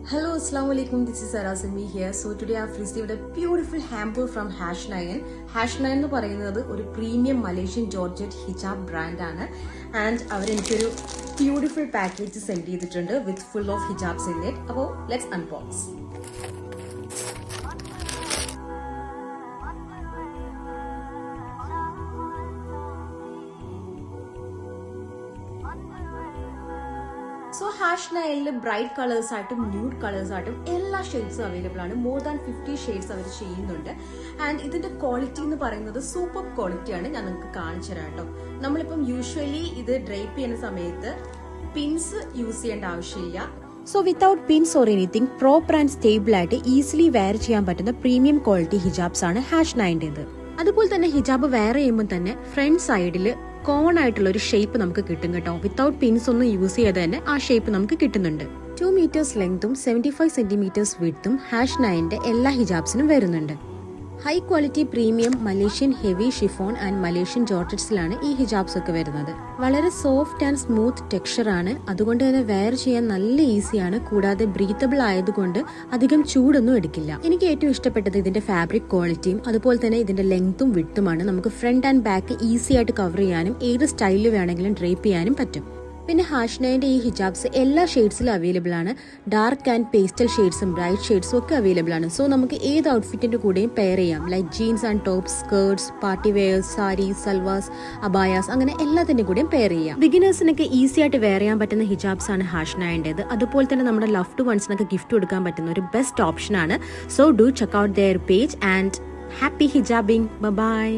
Hello, Assalamu alaikum. This is Sarasimi here. So today I've received a beautiful hamper from Hash9. Hash9 എന്ന് പറയുന്നത് ഒരു premium Malaysian georgette ഹിജാബ് ബ്രാൻഡാണ്. And അവർ എനിക്കൊരു beautiful package send ചെയ്തിട്ടുണ്ട് with full of hijabs in it. അപ്പോൾ let's unbox. So Hash9 bright colours ആയിട്ടും nude colours ആയിട്ടും എല്ലാ ഷെയ്ഡ്സും അവൈലബിൾ ആണ്. മോർ ദാൻ 50 ഷെയ്ഡ്സ് അവർ ചെയ്യുന്നുണ്ട്. ആൻഡ് ഇതിന്റെ ക്വാളിറ്റി എന്ന് പറയുന്നത് സൂപ്പർ ക്വാളിറ്റിയാണ്. ഞാൻ നിങ്ങൾക്ക് കാണിച്ചു തരാം കേട്ടോ. നമ്മളിപ്പം യൂഷ്വലി ഇത് ഡ്രൈപ്പ് ചെയ്യുന്ന സമയത്ത് പിൻസ് യൂസ് ചെയ്യേണ്ട ആവശ്യമില്ല. So without pins or anything proper and stable ആയിട്ട് ഈസിലി വെയർ ചെയ്യാൻ പറ്റുന്ന പ്രീമിയം ക്വാളിറ്റി ഹിജാബ്സ് ആണ് Hash9. അതുപോലെ തന്നെ ഹിജാബ് വെയർ ചെയ്യുമ്പോൾ തന്നെ ഫ്രണ്ട് സൈഡിൽ കോൺ ആയിട്ടുള്ള ഒരു ഷേപ്പ് നമുക്ക് കിട്ടും കേട്ടോ. വിത്തൗട്ട് പിൻസ് ഒന്നും യൂസ് ചെയ്ത് തന്നെ ആ ഷേപ്പ് നമുക്ക് കിട്ടുന്നുണ്ട്. 2 മീറ്റേഴ്സ് ലെങ്തും 75 സെന്റിമീറ്റേഴ്സ് വിഡ്ത്തും Hash9 എല്ലാ ഹിജാബ്സിനും വരുന്നുണ്ട്. High quality premium Malaysian heavy chiffon and Malaysian ജോർജറ്റ്സിലാണ് ഈ ഹിജാബ്സ് ഒക്കെ വരുന്നത്. വളരെ സോഫ്റ്റ് ആൻഡ് സ്മൂത്ത് ടെക്സ്ചർ ആണ്. അതുകൊണ്ട് തന്നെ വെയർ ചെയ്യാൻ നല്ല ഈസിയാണ്. കൂടാതെ ബ്രീത്തബിൾ ആയതുകൊണ്ട് അധികം ചൂടൊന്നും എടുക്കില്ല. എനിക്ക് ഏറ്റവും ഇഷ്ടപ്പെട്ടത് ഇതിന്റെ ഫാബ്രിക് ക്വാളിറ്റിയും അതുപോലെ തന്നെ ഇതിന്റെ ലെങ്ത്തും വിഡ്ത്തുമാണ്. നമുക്ക് ഫ്രണ്ട് ആൻഡ് ബാക്ക് ഈസി ആയിട്ട് കവർ ചെയ്യാനും ഏത് സ്റ്റൈലിൽ വേണമെങ്കിലും ഡ്രേപ്പ് ചെയ്യാനും പറ്റും. പിന്നെ Hash9 ഈ ഹിജാബ്സ് എല്ലാ ഷെയ്ഡ്സിലും അവൈലബിൾ ആണ്. ഡാർക്ക് ആൻഡ് പേസ്റ്റൽ ഷെയ്ഡ്സും ബ്രൈറ്റ് ഷെയ്ഡ്സും ഒക്കെ അവൈലബിൾ ആണ്. സോ നമുക്ക് ഏത് ഔട്ട്ഫിറ്റിന്റെ കൂടെയും പെയർ ചെയ്യാം. Like jeans and tops, skirts, party wears, saris, salwars, അബായാസ്, അങ്ങനെ എല്ലാത്തിന്റെ കൂടെയും പെയർ ചെയ്യാം. ബിഗിനേഴ്സിനൊക്കെ ഈസി ആയിട്ട് വെയർ ചെയ്യാൻ പറ്റുന്ന ഹിജാബ്സ് ആണ് Hash9. അതുപോലെ തന്നെ നമ്മുടെ ലവ്ഡ് വൺസിനൊക്കെ ഗിഫ്റ്റ് കൊടുക്കാൻ പറ്റുന്ന ഒരു ബെസ്റ്റ് ഓപ്ഷൻ ആണ്. So do check out their page and happy hijabing. By.